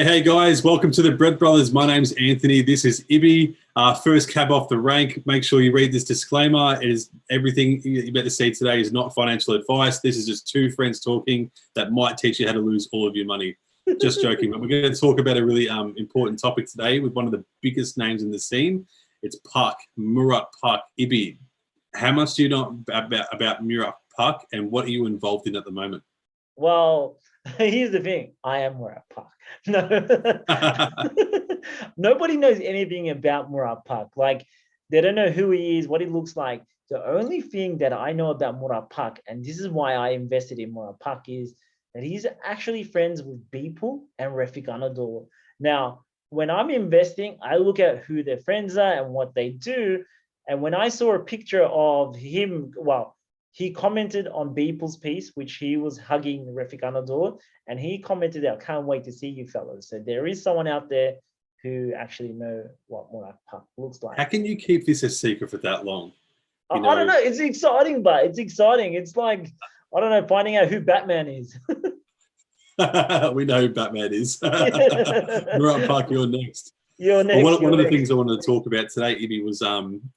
Hey guys, welcome to the Bread Brothers. My name's Anthony. This is Ibby. First cab off the rank. Make sure you read this disclaimer. It is everything you're about to see today is not financial advice. This is just two friends talking that might teach you how to lose all of your money. Just joking, but we're going to talk about a really important topic today with one of the biggest names in the scene. It's Pak, Murat Pak Ibby. How much do you know about Murat Pak, and what are you involved in at the moment? Well, here's the thing. I am Murat Pak. No, nobody knows anything about Murat Pak. Like, they don't know who he is, what he looks like. The only thing that I know about Murat Pak, and this is why I invested in Murat Pak, is that he's actually friends with Beeple and Refik Anadolu. Now, when I'm investing, I look at who their friends are and what they do. And when I saw a picture of him, well, he commented on Beeple's piece, which he was hugging Refik Anadolu, and he commented, "I can't wait to see you fellas." So there is someone out there who actually know what Murat Pak looks like. How can you keep this a secret for that long? I don't know. It's exciting, but it's exciting. It's like, I don't know, finding out who Batman is. We know who Batman is. Murat Pak, you're next. You're next. Well, one of the things I wanted to talk about today, Ibby, was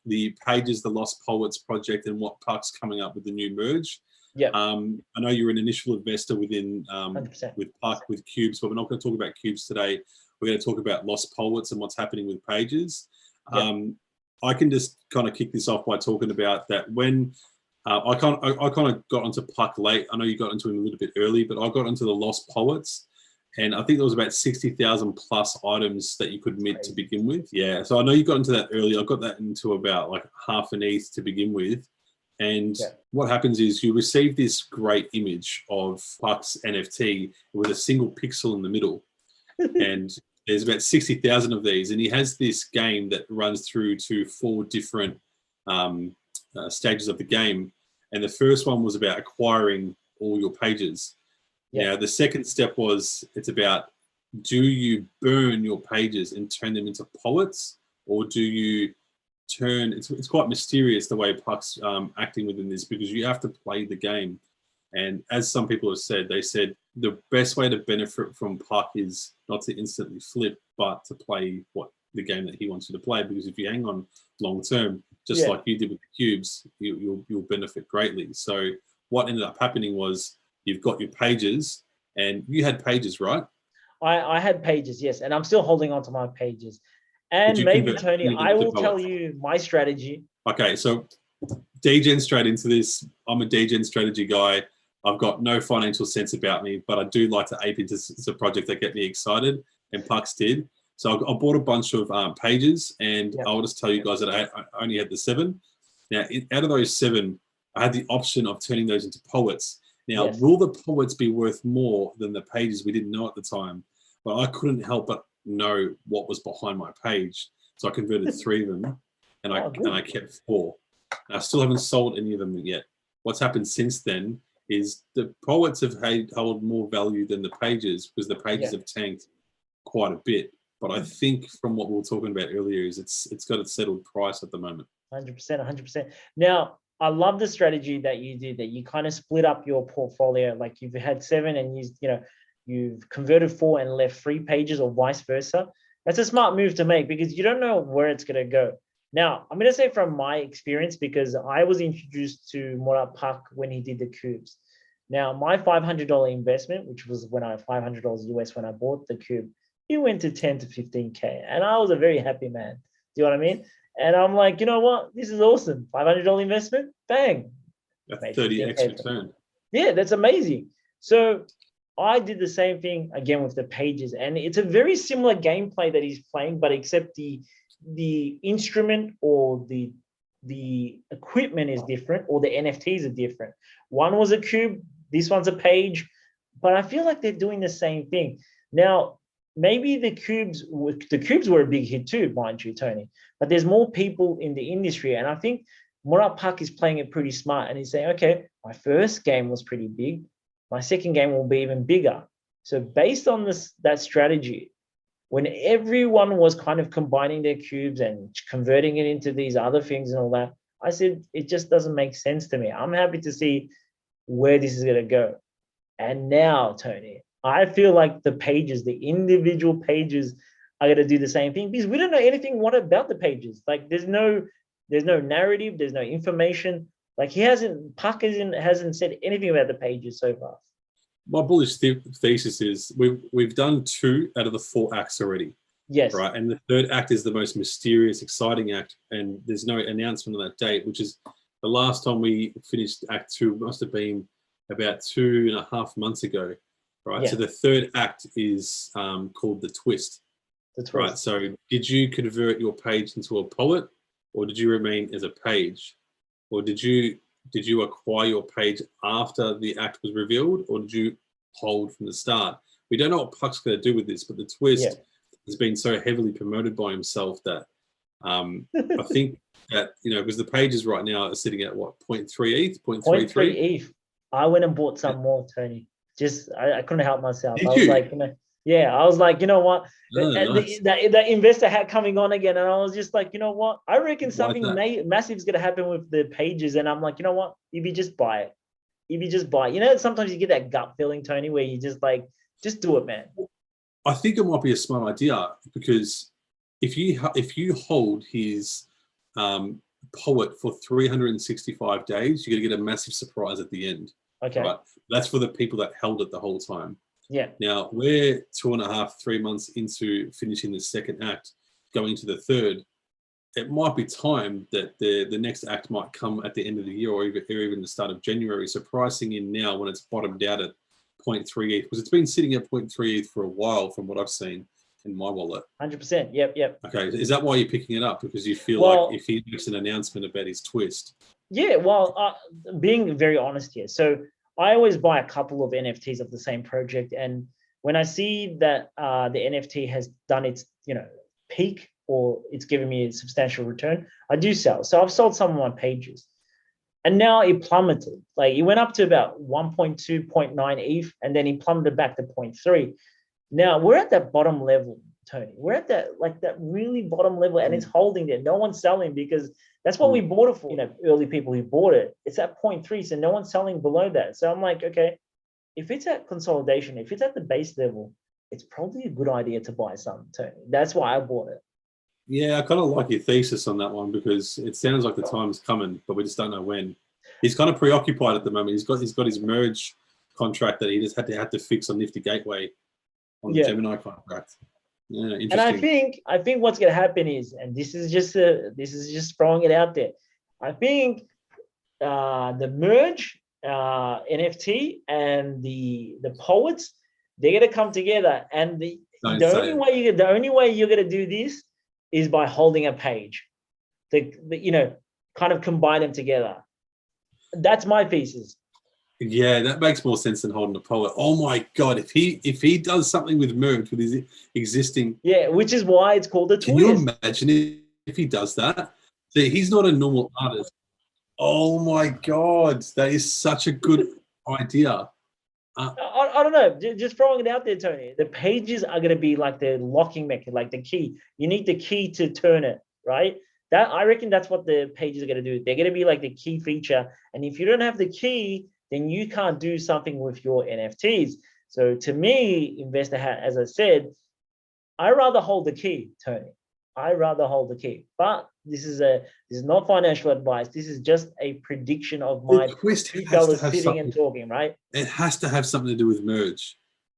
the Pages, the Lost Poets project, and what Pak's coming up with the new merge. Yeah. I know you're an initial investor within 100%. with Pak with Cubes, but we're not going to talk about Cubes today. We're going to talk about Lost Poets and what's happening with Pages. Yeah. I can just kind of kick this off by talking about that when I kind of got onto Pak late. I know you got into him a little bit early, but I got into the Lost Poets. And I think there was about 60,000 plus items that you could mint to begin with. Yeah, so I know you got into that early. I got that into about like half an ETH to begin with. And what happens is you receive this great image of Pak's NFT with a single pixel in the middle. And there's about 60,000 of these. And he has this game that runs through to 4 different stages of the game. And the first one was about acquiring all your pages. Now, the second step was, it's about, do you burn your pages and turn them into poets, or do you turn, it's quite mysterious the way Pak's acting within this, because you have to play the game. And as some people have said, they said the best way to benefit from Pak is not to instantly flip, but to play the game that he wants you to play, because if you hang on long term, just like you did with the cubes, you'll benefit greatly. So what ended up happening was, you've got your pages, and you had pages, right? I had pages, yes, and I'm still holding on to my pages. And maybe, Tony, I will tell you my strategy. Okay, so degen straight into this. I'm a degen strategy guy. I've got no financial sense about me, but I do like to ape into a project that get me excited, and Pak's did. So I bought a bunch of pages, and I'll just tell you guys that I only had the 7. Now, out of those 7, I had the option of turning those into poets. Now, will the poets be worth more than the pages? We didn't know at the time, but I couldn't help but know what was behind my page. So I converted 3 of them, and I kept 4. And I still haven't sold any of them yet. What's happened since then is the poets have held more value than the pages, because the pages have tanked quite a bit. But I think from what we were talking about earlier is it's got a settled price at the moment. 100%, 100%. Now, I love the strategy that you did, that you kind of split up your portfolio. Like, you've had 7 and you've converted 4 and left 3 pages, or vice versa. That's a smart move to make, because you don't know where it's going to go. Now, I'm going to say from my experience, because I was introduced to Murat Pak when he did the cubes. Now, my $500 investment, which was $500 US when I bought the cube, it went to 10 to 15K, and I was a very happy man. Do you know what I mean? And I'm like, you know what? This is awesome. $500 investment, bang. That's 30x return. Yeah, that's amazing. So I did the same thing again with the pages, and it's a very similar gameplay that he's playing, but except the instrument or the equipment is different, or the NFTs are different. One was a cube, this one's a page, but I feel like they're doing the same thing. Now, maybe the cubes were a big hit too, mind you, Tony, but there's more people in the industry. And I think Murat Pak is playing it pretty smart, and he's saying, okay, my first game was pretty big. My second game will be even bigger. So based on that strategy, when everyone was kind of combining their cubes and converting it into these other things and all that, I said, it just doesn't make sense to me. I'm happy to see where this is going to go. And now, Tony, I feel like the pages, the individual pages, are gonna do the same thing because we don't know anything what about the pages. Like there's no narrative, there's no information. Like he hasn't, Puck hasn't said anything about the pages so far. My bullish thesis is we've done 2 out of the 4 acts already. Yes. Right. And the 3rd act is the most mysterious, exciting act. And there's no announcement on that date, which is the last time we finished Act 2 must have been about 2.5 months ago. Right. Yeah. So the 3rd act is called The Twist. The Twist. Right. So did you convert your page into a poet, or did you remain as a page? Or did you acquire your page after the act was revealed, or did you hold from the start? We don't know what Puck's going to do with this, but the twist has been so heavily promoted by himself that I think that, because the pages right now are sitting at what, 0.3 ETH, 0.33 ETH. I went and bought some more, Tony. Just I couldn't help myself. Did I was you? like, I was like, you know what? Oh, nice. The investor hat coming on again, and I was just like, you know what? I reckon something Like massive is gonna happen with the pages, and I'm like, you know what? Maybe just buy it. Maybe just buy it. Sometimes you get that gut feeling, Tony, where you just like, just do it, man. I think it might be a smart idea, because if you hold his poet for 365 days, you're gonna get a massive surprise at the end. Okay. Right. That's for the people that held it the whole time. Yeah. Now we're 2.5, 3 months into finishing the 2nd act, going to the 3rd. It might be time that the next act might come at the end of the year, or even the start of January. So pricing in now when it's bottomed out at 0.3 ETH, because it's been sitting at 0.3 ETH for a while from what I've seen in my wallet. 100%. Yep. Okay. Is that why you're picking it up? Because you feel like if he makes an announcement about his twist? Yeah. Well, being very honest here. So I always buy a couple of NFTs of the same project. And when I see that the NFT has done its, peak, or it's given me a substantial return, I do sell. So I've sold some of my pages. And now it plummeted. Like it went up to about 1.2, 0.9 ETH, and then it plummeted back to 0.3. Now we're at that bottom level, Tony. We're at that really bottom level, and it's holding there. No one's selling because that's what we bought it for. Early people who bought it, it's at 0.3, so no one's selling below that. So I'm like, okay, if it's at consolidation, if it's at the base level, it's probably a good idea to buy some, Tony. That's why I bought it. Yeah, I kind of like your thesis on that one, because it sounds like the time's coming, but we just don't know when. He's kind of preoccupied at the moment. He's got his merge contract that he just had to fix on Nifty Gateway on the Gemini contract. Yeah, interesting. And I think what's going to happen is, and this is just throwing it out there, I think the merge NFT and the poets, they're going to come together, and the only way you're going to do this is by holding a page, kind of combine them together. That's my thesis. Yeah, that makes more sense than holding a poet. Oh my God, if he does something with merge with his existing, which is why it's called a twist. Can you imagine if he does that? See, he's not a normal artist. Oh my God, that is such a good idea. I don't know, just throwing it out there, Tony. The pages are going to be like the locking mechanism, like the key. You need the key to turn it, right? I reckon that's what the pages are going to do. They're going to be like the key feature. And if you don't have the key, then you can't do something with your NFTs. So to me, investor hat, as I said, I rather hold the key, Tony. I rather hold the key. But this is not financial advice. This is just a prediction of my fellas sitting and talking, right? It has to have something to do with merge.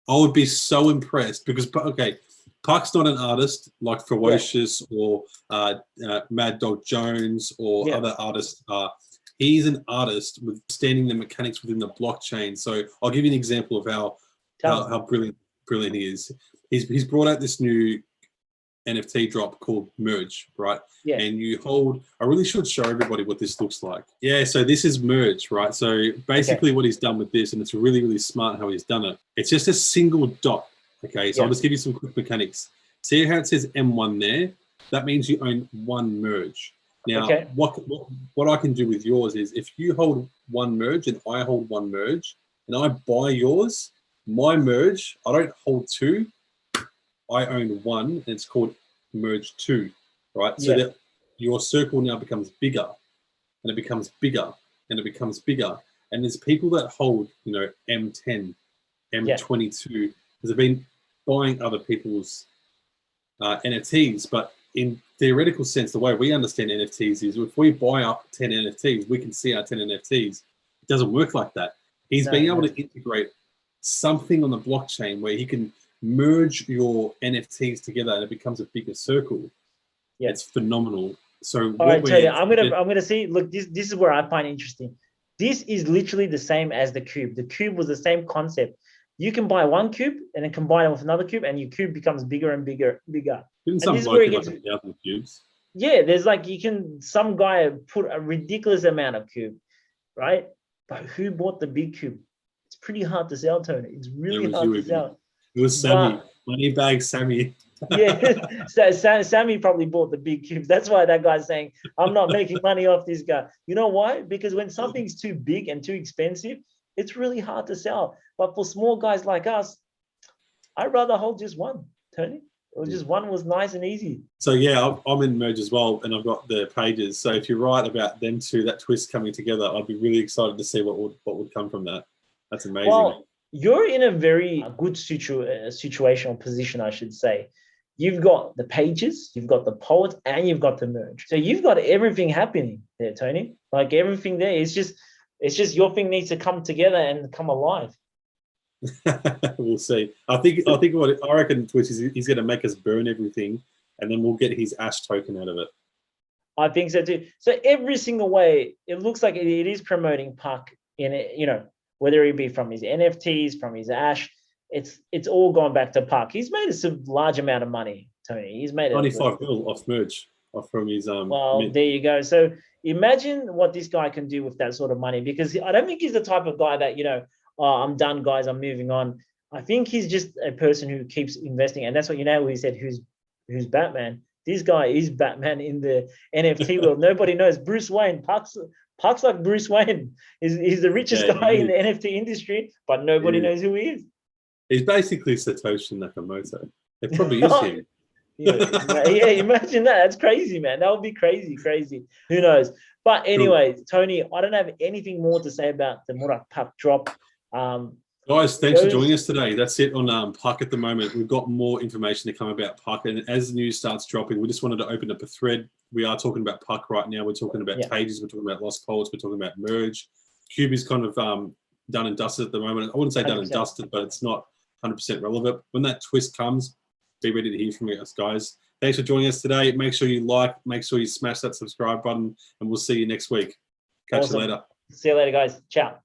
I would be so impressed because, okay, Puck's not an artist like Ferocious or Mad Dog Jones or other artists are. He's an artist with understanding the mechanics within the blockchain. So I'll give you an example of how brilliant he is. He's brought out this new NFT drop called Merge, right? Yeah. And you hold, I really should show everybody what this looks like. Yeah, so this is Merge, right? So basically what he's done with this, and it's really, really smart how he's done it. It's just a single dot, okay? So I'll just give you some quick mechanics. See how it says M1 there? That means you own one merge. Now, what I can do with yours is if you hold one merge and I hold one merge and I buy yours, my merge, I don't hold two, I own one, and it's called merge two, right? So that your circle now becomes bigger, and it becomes bigger, and it becomes bigger. And there's people that hold, M10, M22 has been buying other people's NFTs, but in theoretical sense, the way we understand NFTs is if we buy up 10 NFTs, we can see our 10 NFTs. It doesn't work like that. He's being able to integrate something on the blockchain where he can merge your NFTs together and it becomes a bigger circle. Yeah. It's phenomenal. So all right, Tony, I'm gonna see. Look, this is where I find interesting. This is literally the same as the cube. The cube was the same concept. You can buy one cube and then combine it with another cube, and your cube becomes bigger and bigger. Didn't some bloke get like 1,000 cubes? Yeah, there's like some guy put a ridiculous amount of cube, right? But who bought the big cube? It's pretty hard to sell, Tony. It's really hard to sell. It was Sammy, Moneybag Sammy. Yeah, Sammy probably bought the big cubes. That's why that guy's saying, I'm not making money off this guy. You know why? Because when something's too big and too expensive, it's really hard to sell. But for small guys like us, I'd rather hold just one, Tony. Or just one was nice and easy. So yeah, I'm in Merge as well, and I've got the pages. So if you're right about them two, that twist coming together, I'd be really excited to see what would come from that. That's amazing. Well, you're in a very good situational position, I should say. You've got the pages, you've got the poets, and you've got the merge. So you've got everything happening there, Tony. Like everything there. It's just your thing needs to come together and come alive. We'll see. I reckon Twitch is he's going to make us burn everything, and then we'll get his ash token out of it. I think so too. So every single way, it looks like it is promoting Puck in it. You know, whether it be from his NFTs, from his ash, it's all gone back to Puck. He's made a large amount of money, Tony. He's made 95 mil off merge, off from his Well, mint. there you go. So imagine what this guy can do with that sort of money, because I don't think he's the type of guy that, you know, oh, I'm done, guys, I'm moving on. I think he's just a person who keeps investing. And that's what, he said, who's Batman? This guy is Batman in the NFT world. Nobody knows. Bruce Wayne, Puck's like Bruce Wayne. He's the richest guy in the NFT industry, but nobody knows who he is. He's basically Satoshi Nakamoto. It probably is him. Yeah, imagine that. That's crazy, man. That would be crazy. Who knows? But anyway, Tony, I don't have anything more to say about the Murat Pak drop. Guys, thanks for joining us today. That's it on Puck at the moment. We've got more information to come about Puck, and as the news starts dropping, we just wanted to open up a thread. We are talking about Puck right now. We're talking about pages. We're talking about Lost Poets. We're talking about merge. Cube is kind of done and dusted at the moment. I wouldn't say 100%. Done and dusted, but it's not 100% relevant. When that twist comes, be ready to hear from us, guys. Thanks for joining us today. Make sure you like, make sure you smash that subscribe button, and we'll see you next week. Catch you later. See you later, guys. Ciao.